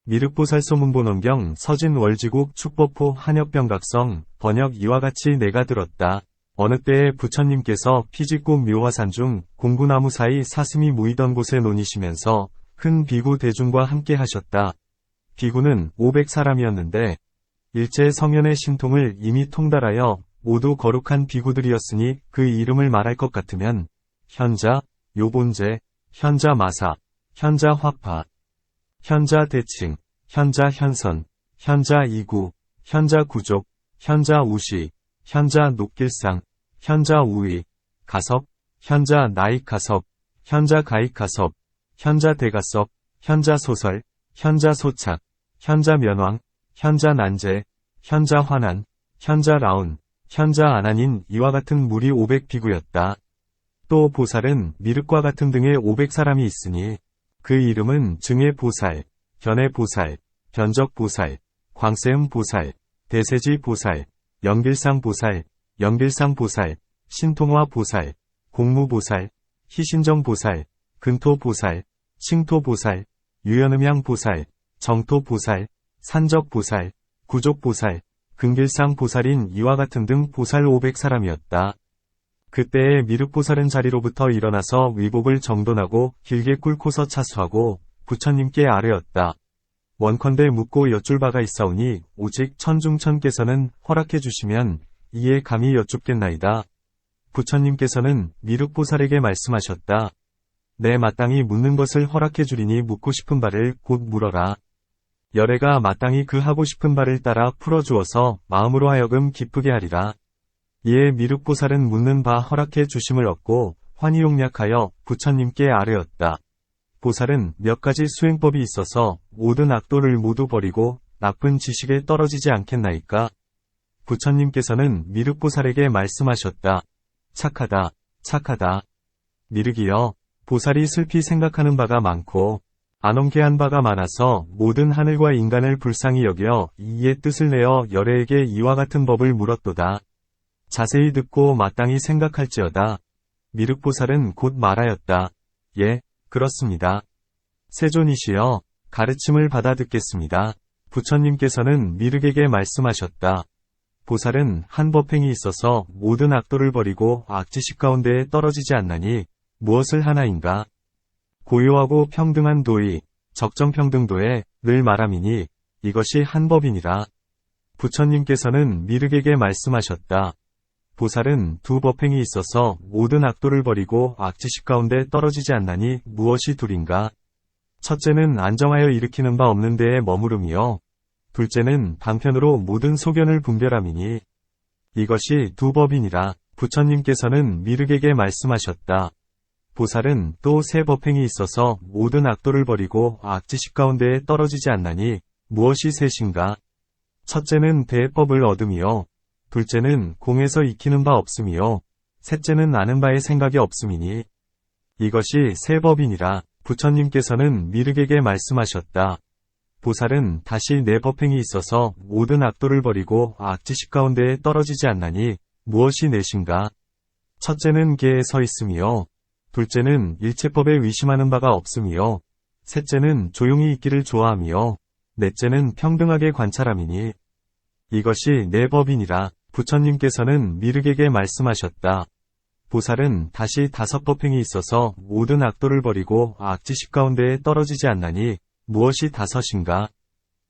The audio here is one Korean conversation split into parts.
미륵보살 소문본원경 서진월지국 축법호 한역병각성 번역 이와 같이 내가 들었다. 어느 때에 부처님께서 피지꽃 묘화산 중 공구나무 사이 사슴이 모이던 곳에 논이시면서 큰 비구 대중과 함께 하셨다. 비구는 500사람이었는데 일제 성현의 신통을 이미 통달하여 모두 거룩한 비구들이었으니 그 이름을 말할 것 같으면 현자, 요본제, 현자 마사, 현자 확파, 현자 대칭, 현자 현선, 현자 이구, 현자 구족, 현자 우시, 현자 녹길상, 현자 우위, 가섭, 현자 나익가섭, 현자 가익가섭, 현자 대가섭, 현자 소설, 현자 소착, 현자 면왕, 현자 난제, 현자 환한, 현자 라운, 현자 아난인 이와 같은 무리 500비구였다. 또 보살은 미륵과 같은 등의 500사람이 있으니 그 이름은 증해보살, 견해보살, 견적보살, 광세음보살, 대세지보살, 연길상보살, 연길상보살, 신통화보살, 공무보살, 희신정보살, 근토보살, 칭토보살, 유연음향보살, 정토보살, 산적보살, 구족보살, 근길상보살인 이와 같은 등 보살 500사람이었다. 그때에 미륵보살은 자리로부터 일어나서 위복을 정돈하고 길게 꿇고서 차수하고 부처님께 아뢰었다. 원컨대 묻고 여쭐 바가 있사오니 오직 천중천께서는 허락해 주시면 이에 감히 여쭙겠나이다. 부처님께서는 미륵보살에게 말씀하셨다. 내 마땅히 묻는 것을 허락해 주리니 묻고 싶은 바를 곧 물어라. 열애가 마땅히 그 하고 싶은 바를 따라 풀어주어서 마음으로 하여금 기쁘게 하리라. 이에 미륵보살은 묻는 바 허락해 주심을 얻고 환희용약하여 부처님께 아뢰었다. 보살은 몇 가지 수행법이 있어서 모든 악도를 모두 버리고 나쁜 지식에 떨어지지 않겠나이까? 부처님께서는 미륵보살에게 말씀하셨다. 착하다, 착하다. 미륵이여, 보살이 슬피 생각하는 바가 많고 안엄케한 바가 많아서 모든 하늘과 인간을 불쌍히 여겨 이의 뜻을 내어 열애에게 이와 같은 법을 물었도다. 자세히 듣고 마땅히 생각할지어다. 미륵보살은 곧 말하였다. 예, 그렇습니다. 세존이시여, 가르침을 받아 듣겠습니다. 부처님께서는 미륵에게 말씀하셨다. 보살은 한 법행이 있어서 모든 악도를 버리고 악지식 가운데에 떨어지지 않나니 무엇을 하나인가? 고요하고 평등한 도의, 적정평등도에 늘 말함이니 이것이 한 법이니라. 부처님께서는 미륵에게 말씀하셨다. 보살은 두 법행이 있어서 모든 악도를 버리고 악지식 가운데 떨어지지 않나니 무엇이 둘인가? 첫째는 안정하여 일으키는 바 없는 데에 머무름이요. 둘째는 방편으로 모든 소견을 분별함이니 이것이 두 법이니라. 부처님께서는 미륵에게 말씀하셨다. 보살은 또 세 법행이 있어서 모든 악도를 버리고 악지식 가운데에 떨어지지 않나니 무엇이 셋인가? 첫째는 대법을 얻음이요. 둘째는 공에서 익히는 바 없음이요. 셋째는 아는 바의 생각이 없음이니 이것이 세 법이니라. 부처님께서는 미륵에게 말씀하셨다. 보살은 다시 네 법행이 있어서 모든 악도를 버리고 악지식 가운데에 떨어지지 않나니 무엇이 넷인가? 첫째는 계에 서 있음이요. 둘째는 일체법에 의심하는 바가 없음이요. 셋째는 조용히 있기를 좋아함이요. 넷째는 평등하게 관찰함이니 이것이 네 법이니라. 부처님께서는 미륵에게 말씀하셨다. 보살은 다시 다섯 법행이 있어서 모든 악도를 버리고 악지식 가운데에 떨어지지 않나니 무엇이 다섯인가?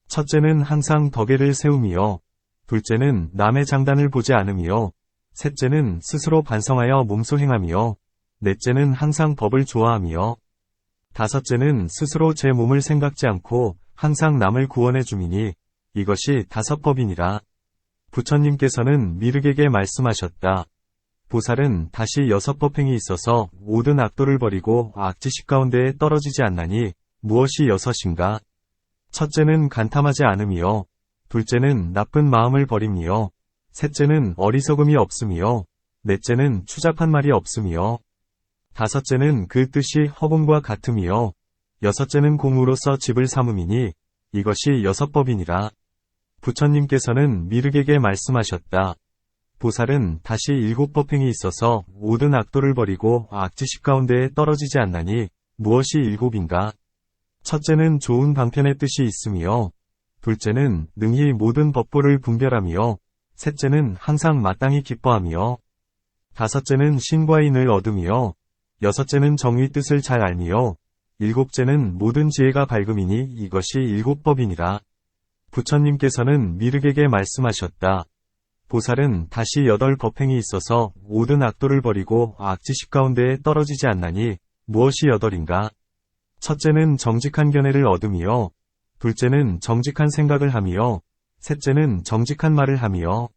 첫째는 항상 덕에를 세움이요. 둘째는 남의 장단을 보지 않음이요. 셋째는 스스로 반성하여 몸소 행함이요. 넷째는 항상 법을 좋아함이요. 다섯째는 스스로 제 몸을 생각지 않고 항상 남을 구원해 줌이니 이것이 다섯 법이니라. 부처님께서는 미륵에게 말씀하셨다. 보살은 다시 여섯 법행이 있어서 모든 악도를 버리고 악지식 가운데에 떨어지지 않나니 무엇이 여섯인가? 첫째는 간탐하지 않음이요. 둘째는 나쁜 마음을 버림이요. 셋째는 어리석음이 없음이요. 넷째는 추잡한 말이 없음이요. 다섯째는 그 뜻이 허공과 같음이요. 여섯째는 공으로서 집을 삼음이니 이것이 여섯 법이니라. 부처님께서는 미륵에게 말씀하셨다. 보살은 다시 일곱 법행이 있어서 모든 악도를 버리고 악지식 가운데에 떨어지지 않나니 무엇이 일곱인가? 첫째는 좋은 방편의 뜻이 있으며, 둘째는 능히 모든 법보를 분별하며, 셋째는 항상 마땅히 기뻐하며, 다섯째는 신과 인을 얻으며, 여섯째는 정의 뜻을 잘 알며, 일곱째는 모든 지혜가 밝음이니 이것이 일곱 법이니라. 부처님께서는 미륵에게 말씀하셨다. 보살은 다시 8법행이 있어서 모든 악도를 버리고 악지식 가운데에 떨어지지 않나니 무엇이 8인가? 첫째는 정직한 견해를 얻으며, 둘째는 정직한 생각을 하며, 셋째는 정직한 말을 하며,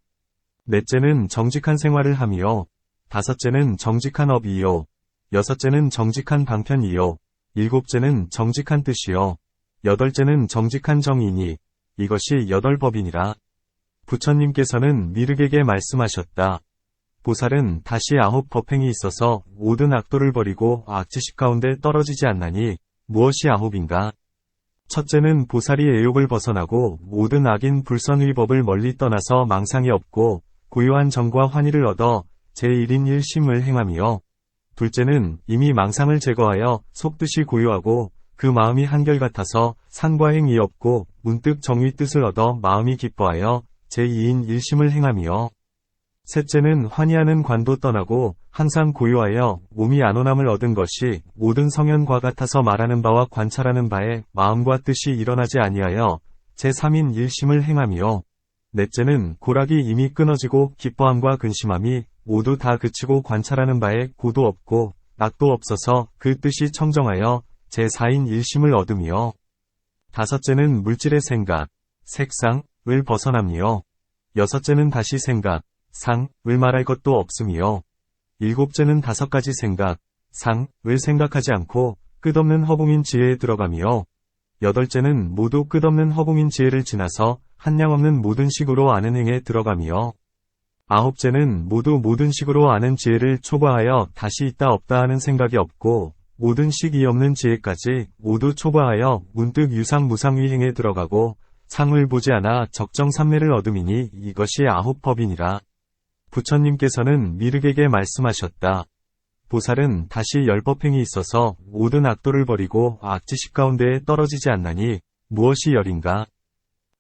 넷째는 정직한 생활을 하며, 다섯째는 정직한 업이요, 여섯째는 정직한 방편이요, 일곱째는 정직한 뜻이요, 여덟째는 정직한 정이니 이것이 8법이니라. 부처님께서는 미륵에게 말씀하셨다. 보살은 다시 9법행이 있어서 모든 악도를 버리고 악지식 가운데 떨어지지 않나니 무엇이 9인가? 첫째는 보살이 애욕을 벗어나고 모든 악인 불선의 법을 멀리 떠나서 망상이 없고 고요한 정과 환희를 얻어 제1인 1심을 행하며, 둘째는 이미 망상을 제거하여 속뜻이 고요하고 그 마음이 한결같아서 산과 행이 없고 문득 정의 뜻을 얻어 마음이 기뻐하여 제2인 1심을 행하며, 셋째는 환희하는 관도 떠나고 항상 고요하여 몸이 안온함을 얻은 것이 모든 성현과 같아서 말하는 바와 관찰하는 바에 마음과 뜻이 일어나지 아니하여 제3인 1심을 행하며, 넷째는 고락이 이미 끊어지고 기뻐함과 근심함이 모두 다 그치고 관찰하는 바에 고도 없고 낙도 없어서 그 뜻이 청정하여 제4인 1심을 얻으며, 다섯째는 물질의 생각, 색상을 벗어나며, 여섯째는 다시 생각, 상을 말할 것도 없으며, 일곱째는 5가지 생각, 상을 생각하지 않고 끝없는 허공인 지혜에 들어가며, 여덟째는 모두 끝없는 허공인 지혜를 지나서 한량없는 모든 식으로 아는 행에 들어가며, 아홉째는 모두 모든 식으로 아는 지혜를 초과하여 다시 있다 없다 하는 생각이 없고 모든 식이 없는 지혜까지 모두 초과하여 문득 유상무상위행에 들어가고 상을 보지 않아 적정삼매를 얻음이니 이것이 9법이니라. 부처님께서는 미륵에게 말씀하셨다. 보살은 다시 10법행이 있어서 모든 악도를 버리고 악지식 가운데에 떨어지지 않나니 무엇이 10인가?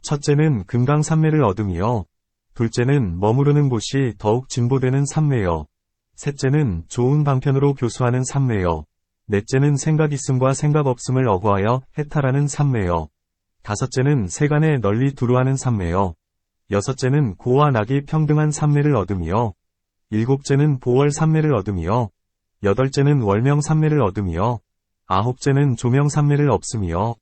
첫째는 금강삼매를 얻으며, 둘째는 머무르는 곳이 더욱 진보되는 삼매여, 셋째는 좋은 방편으로 교수하는 삼매여, 넷째는 생각 있음과 생각 없음을 어거하여 해탈하는 삼매여, 다섯째는 세간에 널리 두루하는 삼매여, 여섯째는 고와 낙이 평등한 삼매를 얻으며, 일곱째는 보월 삼매를 얻으며, 여덟째는 월명 삼매를 얻으며, 아홉째는 조명 삼매를 없으며,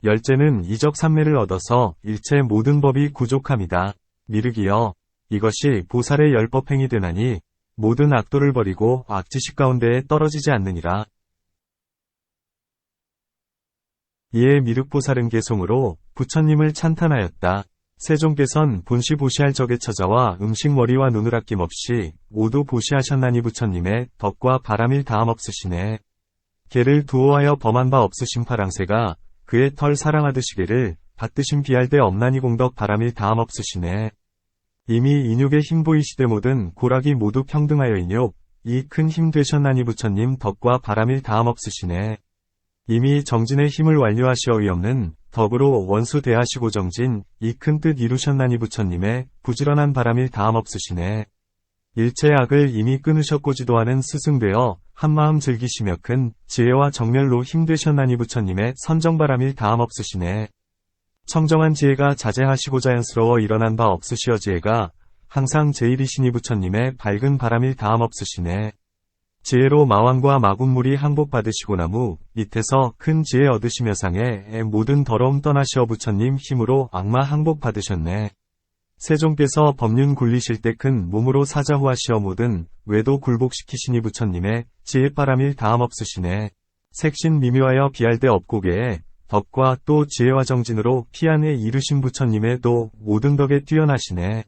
열째는 이적 삼매를 얻어서 일체 모든 법이 구족함이다. 미륵이여, 이것이 보살의 10법행이 되나니 모든 악도를 버리고 악지식 가운데에 떨어지지 않느니라. 이에 미륵보살은 개송으로 부처님을 찬탄하였다. 세종께선 본시 보시할 적의 처자와 음식 머리와 눈을 아낌없이 모두 보시하셨나니 부처님의 덕과 바람일 다함 없으시네. 개를 두어하여 범한 바 없으신 파랑새가 그의 털 사랑하듯이게를 받드신 비할 데 없나니 공덕 바람일 다함 없으시네. 이미 인욕의 힘 보이시되 모든 고락이 모두 평등하여 인욕, 이 큰 힘 되셨나니 부처님 덕과 바람일 다함 없으시네. 이미 정진의 힘을 완료하시어이없는 덕으로 원수 대하시고 정진, 이 큰 뜻 이루셨나니 부처님의 부지런한 바람일 다함 없으시네. 일체 악을 이미 끊으셨고 지도하는 스승되어 한마음 즐기시며 큰 지혜와 정멸로 힘되셨나니 부처님의 선정바람일 다함 없으시네. 청정한 지혜가 자제하시고 자연스러워 일어난 바 없으시어 지혜가 항상 제일이시니 부처님의 밝은 바람일 다함 없으시네. 지혜로 마왕과 마군물이 항복받으시고 나무 밑에서 큰 지혜 얻으시며 상의 모든 더러움 떠나시어 부처님 힘으로 악마 항복받으셨네. 세종께서 법륜 굴리실 때 큰 몸으로 사자후하시어 모든 외도 굴복시키시니 부처님의 지혜바람일 다함 없으시네. 색신 미묘하여 비할 데 없고개에 덕과 또 지혜와 정진으로 피안에 이르신 부처님의 도 모든 덕에 뛰어나시네.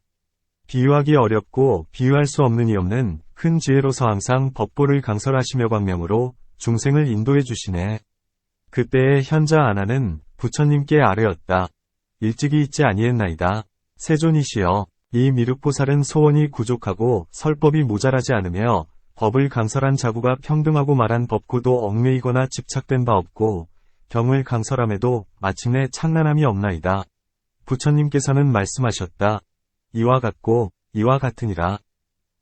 비유하기 어렵고 비유할 수 없는 이 없는 큰 지혜로서 항상 법보를 강설하시며 광명으로 중생을 인도해 주시네. 그때의 현자 아나는 부처님께 아뢰었다. 일찍이 있지 아니했나이다. 세존이시여, 이 미륵보살은 소원이 구족하고 설법이 모자라지 않으며 법을 강설한 자구가 평등하고 말한 법고도 얽매이거나 집착된 바 없고 경을 강설함에도 마침내 창란함이 없나이다. 부처님께서는 말씀하셨다. 이와 같고 이와 같으니라.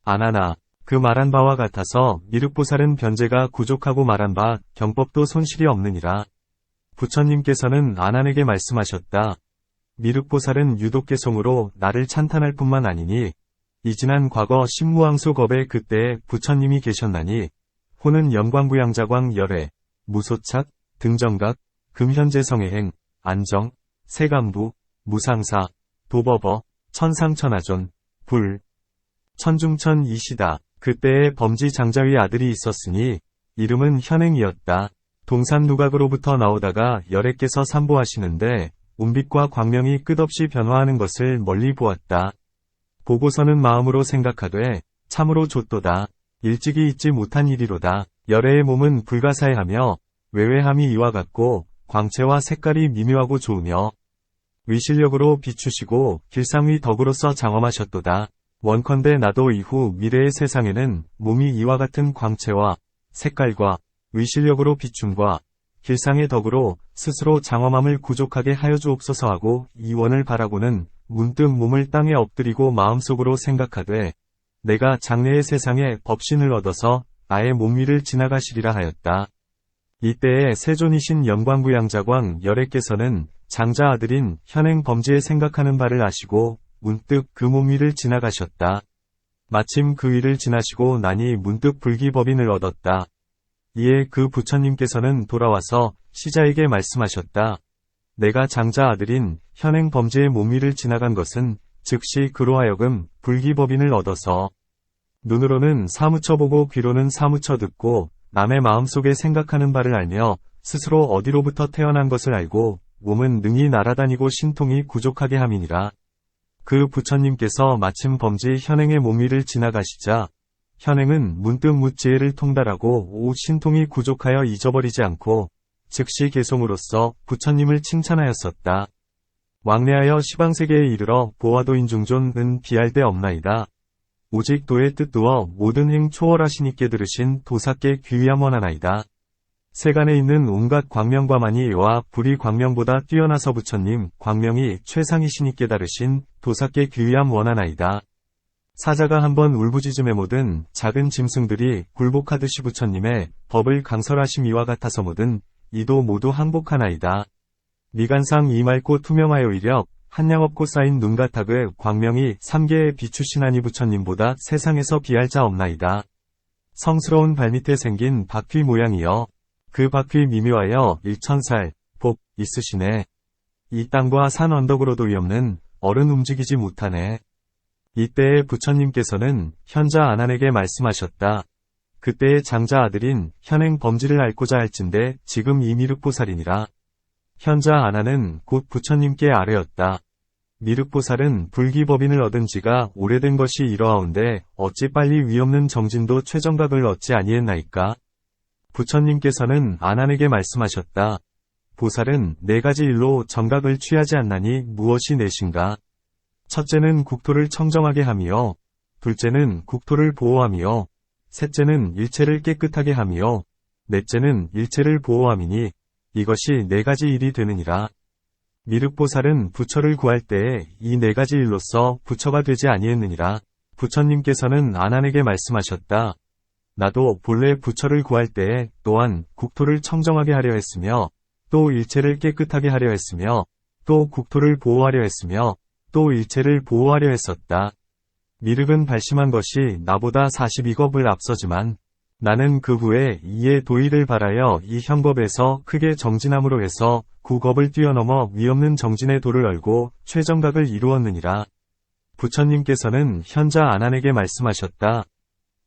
아나나, 그 말한 바와 같아서 미륵보살은 변제가 부족하고 말한 바 경법도 손실이 없느니라. 부처님께서는 아난에게 말씀하셨다. 미륵보살은 유독개송으로 나를 찬탄할 뿐만 아니니 이 지난 과거 신무왕수 겁에 그때에 부처님이 계셨나니 호는 영광부양자광 열애, 무소착, 등정각, 금현재성애행, 안정, 세간부, 무상사, 도법어, 천상천하존, 불, 천중천 이시다. 그때에 범지 장자의 아들이 있었으니 이름은 현행이었다. 동산 누각으로부터 나오다가 열애께서 삼보하시는데 운빛과 광명이 끝없이 변화하는 것을 멀리 보았다. 보고서는 마음으로 생각하되 참으로 좋도다. 일찍이 잊지 못한 일이로다. 열애의 몸은 불가사의하며 외외함이 이와 같고 광채와 색깔이 미묘하고 좋으며 위실력으로 비추시고 길상의 덕으로서 장엄하셨도다. 원컨대 나도 이후 미래의 세상에는 몸이 이와 같은 광채와 색깔과 위실력으로 비춤과 길상의 덕으로 스스로 장엄함을 구족하게 하여 주옵소서 하고 이 원을 바라고는 문득 몸을 땅에 엎드리고 마음속으로 생각하되 내가 장래의 세상에 법신을 얻어서 나의 몸 위를 지나가시리라 하였다. 이때에 세존이신 영광부양자광 열애께서는 장자 아들인 현행 범지에 생각하는 바를 아시고 문득 그 몸 위를 지나가셨다. 마침 그 위를 지나시고 나니 문득 불기법인을 얻었다. 이에 그 부처님께서는 돌아와서 시자에게 말씀하셨다. 내가 장자 아들인 현행 범지의 몸 위를 지나간 것은 즉시 그로 하여금 불기법인을 얻어서 눈으로는 사무쳐 보고 귀로는 사무쳐 듣고 남의 마음속에 생각하는 바를 알며 스스로 어디로부터 태어난 것을 알고 몸은 능히 날아다니고 신통이 부족하게 함이니라. 그 부처님께서 마침 범지 현행의 몸 위를 지나가시자 현행은 문득 묻지혜를 통달하고 오 신통이 부족하여 잊어버리지 않고 즉시 개송으로써 부처님을 칭찬하였었다. 왕래하여 시방세계에 이르러 보화도인 중존은 비할 데 없나이다. 오직 도의 뜻두어 모든 행 초월하시니께 들으신 도사께 귀위함 원하나이다. 세간에 있는 온갖 광명과만이와 불이 광명보다 뛰어나서 부처님 광명이 최상이시니께 다르신 도사께 귀위함 원하나이다. 사자가 한번 울부짖음에 모든 작은 짐승들이 굴복하듯이 부처님의 법을 강설하심 이와 같아서 모든 이도 모두 항복하나이다. 미간상 이맑고 투명하여 이력 한량 없고 쌓인 눈 같아 그 광명이 삼계에 비추시나니 부처님보다 세상에서 비할 자 없나이다. 성스러운 발밑에 생긴 바퀴 모양이여 그 바퀴 미묘하여 일천살 복 있으시네. 이 땅과 산 언덕으로도 위없는 얼은 움직이지 못하네. 이때에 부처님께서는 현자 아난에게 말씀하셨다. 그때의 장자 아들인 현행 범지를 앓고자 할진대 지금 이 미륵보살이니라. 현자 아난은 곧 부처님께 아뢰었다. 미륵보살은 불기법인을 얻은 지가 오래된 것이 이러하온데 어찌 빨리 위없는 정진도 최정각을 얻지 아니했나이까. 부처님께서는 아난에게 말씀하셨다. 보살은 네 가지 일로 정각을 취하지 않나니 무엇이 넷인가. 첫째는 국토를 청정하게 함이요. 둘째는 국토를 보호함이요. 셋째는 일체를 깨끗하게 함이요. 넷째는 일체를 보호함이니 이것이 네 가지 일이 되느니라. 미륵보살은 부처를 구할 때에 이 네 가지 일로서 부처가 되지 아니했느니라. 부처님께서는 아난에게 말씀하셨다. 나도 본래 부처를 구할 때에 또한 국토를 청정하게 하려 했으며 또 일체를 깨끗하게 하려 했으며 또 국토를 보호하려 했으며 또 일체를 보호하려 했었다. 미륵은 발심한 것이 나보다 42겁을 앞서지만 나는 그 후에 이의 도의를 바라여 이 현겁에서 크게 정진함으로 해서 9겁을 뛰어넘어 위없는 정진의 도를 알고 최정각을 이루었느니라. 부처님께서는 현자 아난에게 말씀하셨다.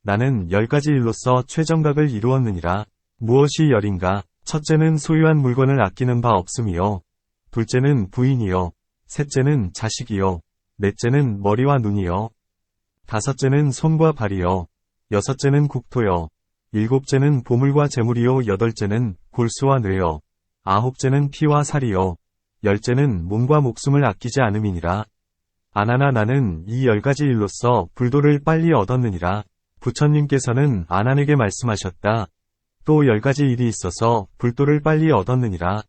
나는 10가지 일로서 최정각을 이루었느니라. 무엇이 열인가? 첫째는 소유한 물건을 아끼는 바 없음이요. 둘째는 부인이요. 셋째는 자식이요. 넷째는 머리와 눈이요. 다섯째는 손과 발이요. 여섯째는 국토요. 일곱째는 보물과 재물이요. 여덟째는 골수와 뇌요. 아홉째는 피와 살이요. 열째는 몸과 목숨을 아끼지 않음이니라. 아나나 나는 이 10가지 일로서 불도를 빨리 얻었느니라. 부처님께서는 아난에게 말씀하셨다. 또 10가지 일이 있어서 불도를 빨리 얻었느니라.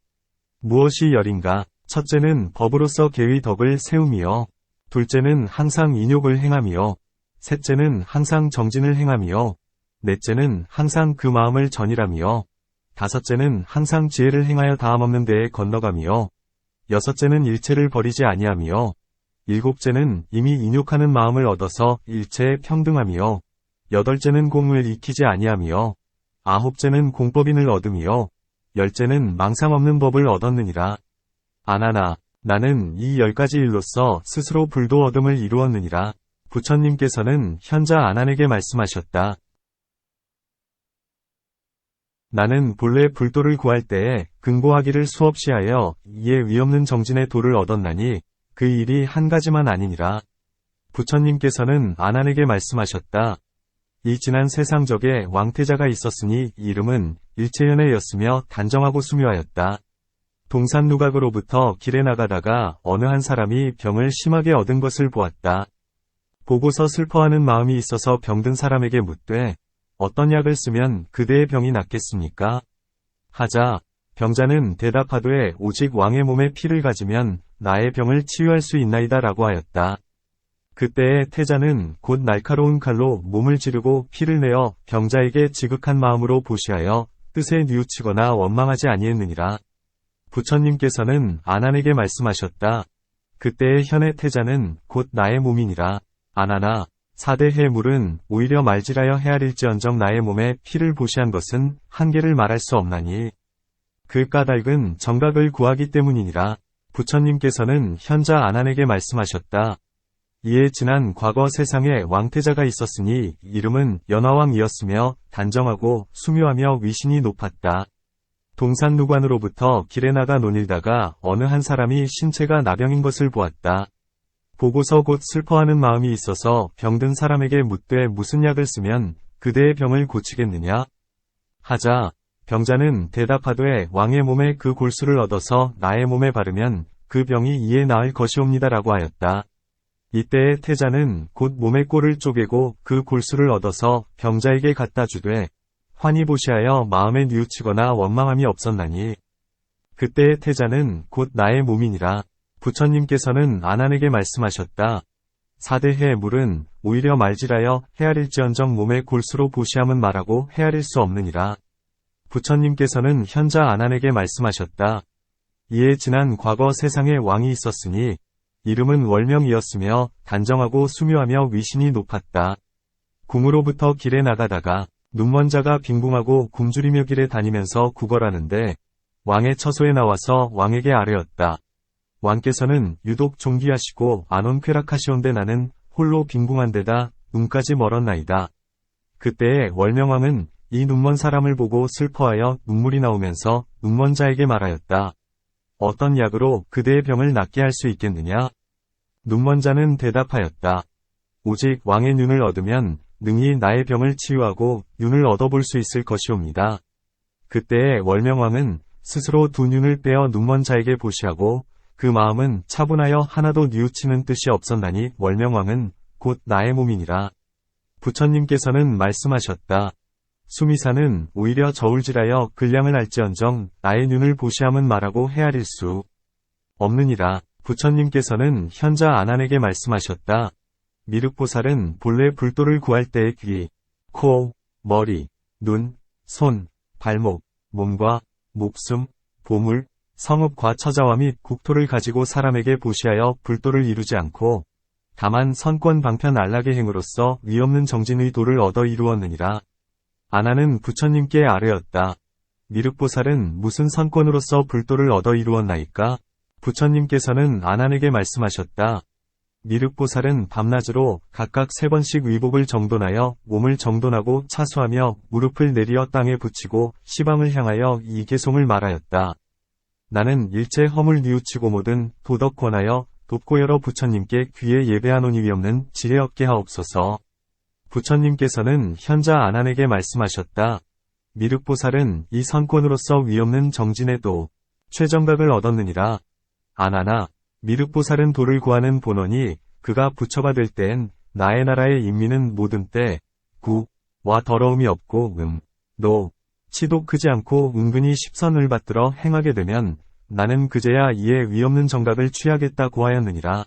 무엇이 열인가? 첫째는 법으로서 계의 덕을 세움이요. 둘째는 항상 인욕을 행함이요. 셋째는 항상 정진을 행함이요. 넷째는 항상 그 마음을 전이람이요. 다섯째는 항상 지혜를 행하여 다함없는 데에 건너감이요. 여섯째는 일체를 버리지 아니함이요. 일곱째는 이미 인욕하는 마음을 얻어서 일체에 평등함이요. 여덟째는 공을 익히지 아니함이요. 아홉째는 공법인을 얻음이요. 열째는 망상 없는 법을 얻었느니라. 아나나, 나는 이 10가지 일로써 스스로 불도 얻음을 이루었느니라. 부처님께서는 현자 아난에게 말씀하셨다. 나는 본래 불도를 구할 때에 근고하기를 수없이 하여 이에 위없는 정진의 도를 얻었나니 그 일이 한 가지만 아니니라. 부처님께서는 아난에게 말씀하셨다. 이 지난 세상적에 왕태자가 있었으니 이름은 일체현애였으며 단정하고 수묘하였다. 동산 누각으로부터 길에 나가다가 어느 한 사람이 병을 심하게 얻은 것을 보았다. 보고서 슬퍼하는 마음이 있어서 병든 사람에게 묻되 어떤 약을 쓰면 그대의 병이 낫겠습니까? 하자 병자는 대답하되 오직 왕의 몸에 피를 가지면 나의 병을 치유할 수 있나이다 라고 하였다. 그때의 태자는 곧 날카로운 칼로 몸을 지르고 피를 내어 병자에게 지극한 마음으로 보시하여 뜻에 뉘우치거나 원망하지 아니했느니라. 부처님께서는 아난에게 말씀하셨다. 그때의 현의 태자는 곧 나의 몸이니라. 아나나, 4대 해물은 오히려 말질하여 헤아릴지언정 나의 몸에 피를 보시한 것은 한계를 말할 수 없나니 그 까닭은 정각을 구하기 때문이니라. 부처님께서는 현자 아난에게 말씀하셨다. 이에 지난 과거 세상에 왕태자가 있었으니 이름은 연화왕이었으며 단정하고 수묘하며 위신이 높았다. 동산누관으로부터 길에 나가 논일다가 어느 한 사람이 신체가 나병인 것을 보았다. 보고서 곧 슬퍼하는 마음이 있어서 병든 사람에게 묻되 무슨 약을 쓰면 그대의 병을 고치겠느냐? 하자 병자는 대답하되 왕의 몸에 그 골수를 얻어서 나의 몸에 바르면 그 병이 이에 나을 것이옵니다 라고 하였다. 이때의 태자는 곧 몸의 꼴을 쪼개고 그 골수를 얻어서 병자에게 갖다 주되 환히 보시하여 마음에 뉘우치거나 원망함이 없었나니 그때의 태자는 곧 나의 몸이니라. 부처님께서는 아난에게 말씀하셨다. 4대 해물은 오히려 말질하여 헤아릴지언정 몸의 골수로 보시함은 말하고 헤아릴 수 없느니라. 부처님께서는 현자 아난에게 말씀하셨다. 이에 지난 과거 세상에 왕이 있었으니 이름은 월명이었으며 단정하고 수묘하며 위신이 높았다. 궁으로부터 길에 나가다가 눈먼 자가 빈궁하고 굶주리며 길에 다니면서 구걸하는데 왕의 처소에 나와서 왕에게 아뢰었다. 왕께서는 유독 존귀하시고 안온쾌락하시온데 나는 홀로 빈궁한 데다 눈까지 멀었나이다. 그때에 월명왕은 이 눈먼 사람을 보고 슬퍼하여 눈물이 나오면서 눈먼 자에게 말하였다. 어떤 약으로 그대의 병을 낫게 할 수 있겠느냐? 눈먼 자는 대답하였다. 오직 왕의 눈을 얻으면 능히 나의 병을 치유하고 눈을 얻어볼 수 있을 것이옵니다. 그때에 월명왕은 스스로 두 눈을 빼어 눈먼 자에게 보시하고 그 마음은 차분하여 하나도 뉘우치는 뜻이 없었나니 월명왕은 곧 나의 몸이니라. 부처님께서는 말씀하셨다. 수미사는 오히려 저울질하여 근량을 알지언정 나의 눈을 보시함은 말하고 헤아릴 수 없느니라. 부처님께서는 현자 아난에게 말씀하셨다. 미륵보살은 본래 불도를 구할 때의 귀, 코, 머리, 눈, 손, 발목, 몸과 목숨, 보물, 성읍과 처자와 및 국토를 가지고 사람에게 보시하여 불도를 이루지 않고 다만 선권 방편 안락의 행으로써 위없는 정진의 도를 얻어 이루었느니라. 아난은 부처님께 아뢰었다. 미륵보살은 무슨 선권으로서 불도를 얻어 이루었나이까? 부처님께서는 아난에게 말씀하셨다. 미륵보살은 밤낮으로 각각 3번씩 위복을 정돈하여 몸을 정돈하고 차수하며 무릎을 내리어 땅에 붙이고 시방을 향하여 이 개송을 말하였다. 나는 일체 허물 뉘우치고 모든 도덕 권하여 돕고 여러 부처님께 귀에 예배하노니 위없는 지혜 얻게 하옵소서. 부처님께서는 현자 아난에게 말씀하셨다. 미륵보살은 이 선권으로서 위없는 정진의 도, 최정각을 얻었느니라. 아나나, 미륵보살은 도를 구하는 본원이 그가 부처가 될 때엔 나의 나라의 인민은 모든 때, 구, 와 더러움이 없고 노, 치도 크지 않고 은근히 십선을 받들어 행하게 되면 나는 그제야 이에 위없는 정각을 취하겠다고 하였느니라.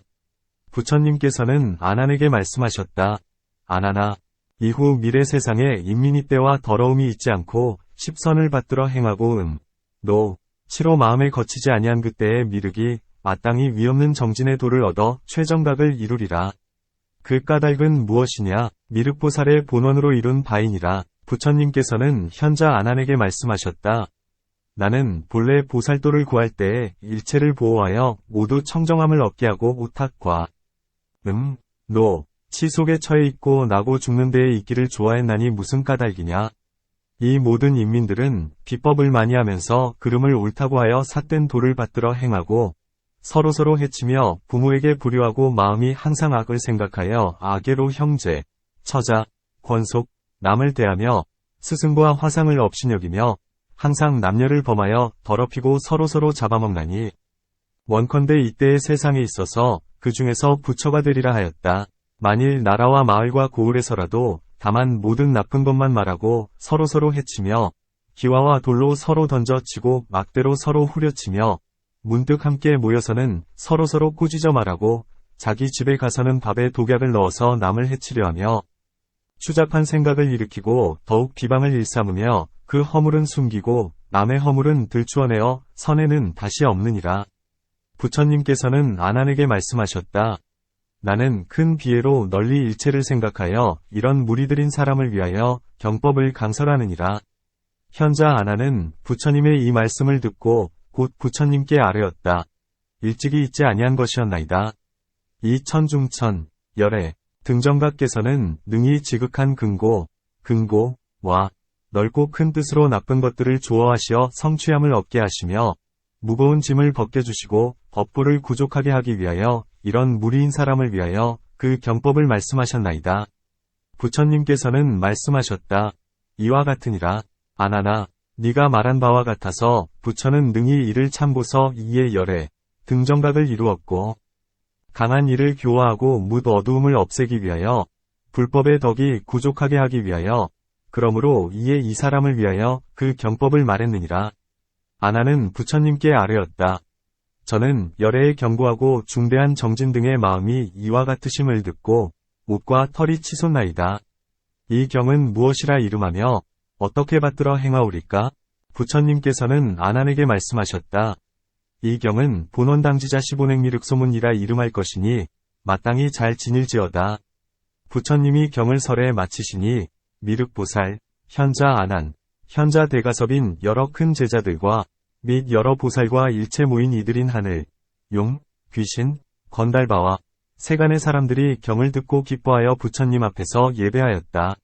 부처님께서는 아난에게 말씀하셨다. 아난아, 이후 미래 세상에 인민이 때와 더러움이 있지 않고 십선을 받들어 행하고 치로 마음에 거치지 아니한 그때의 미륵이 마땅히 위없는 정진의 도를 얻어 최정각을 이루리라. 그 까닭은 무엇이냐? 미륵보살의 본원으로 이룬 바이니라. 부처님께서는 현자 아난에게 말씀하셨다. 나는 본래 보살도를 구할 때에 일체를 보호하여 모두 청정함을 얻게 하고 오탁과 치 속에 처해 있고 나고 죽는 데에 있기를 좋아했나니 무슨 까닭이냐? 이 모든 인민들은 비법을 많이 하면서 그름을 옳다고 하여 삿된 도를 받들어 행하고 서로서로 해치며 부모에게 불효하고 마음이 항상 악을 생각하여 악애로 형제, 처자, 권속, 남을 대하며 스승과 화상을 업신여기며 항상 남녀를 범하여 더럽히고 서로서로 잡아먹나니 원컨대 이때의 세상에 있어서 그 중에서 부처가 되리라 하였다. 만일 나라와 마을과 고을에서라도 다만 모든 나쁜 것만 말하고 서로서로 해치며 기와와 돌로 서로 던져치고 막대로 서로 후려치며 문득 함께 모여서는 서로서로 꾸짖어 말하고 자기 집에 가서는 밥에 독약을 넣어서 남을 해치려 하며 추잡한 생각을 일으키고 더욱 비방을 일삼으며 그 허물은 숨기고 남의 허물은 들추어내어 선에는 다시 없느니라. 부처님께서는 아난에게 말씀하셨다. 나는 큰 비애로 널리 일체를 생각하여 이런 무리들인 사람을 위하여 경법을 강설하느니라. 현자 아난은 부처님의 이 말씀을 듣고 곧 부처님께 아뢰었다. 일찍이 있지 아니한 것이었나이다. 이 천중천, 열애, 등정각께서는 능히 지극한 근고와 넓고 큰 뜻으로 나쁜 것들을 조어하시어 성취함을 얻게 하시며 무거운 짐을 벗겨주시고 법부를 구족하게 하기 위하여 이런 무리인 사람을 위하여 그 경법을 말씀하셨나이다. 부처님께서는 말씀하셨다. 이와 같으니라. 아난아, 네가 말한 바와 같아서 부처는 능히 이를 참고서 이의 열애, 등정각을 이루었고 강한 이를 교화하고 묻 어두움을 없애기 위하여 불법의 덕이 구족하게 하기 위하여 그러므로 이에 이 사람을 위하여 그 경법을 말했느니라. 아난은 부처님께 아뢰었다. 저는 열애에 견고하고 중대한 정진 등의 마음이 이와 같으심을 듣고 옷과 털이 치솟나이다. 이 경은 무엇이라 이름하며 어떻게 받들어 행하오리까? 부처님께서는 아난에게 말씀하셨다. 이 경은 본원당지자 시본행미륵소문이라 이름할 것이니 마땅히 잘 지닐지어다. 부처님이 경을 설에 마치시니 미륵보살, 현자 아난, 현자 대가섭인 여러 큰 제자들과 및 여러 보살과 일체 모인 이들인 하늘, 용, 귀신, 건달바와 세간의 사람들이 경을 듣고 기뻐하여 부처님 앞에서 예배하였다.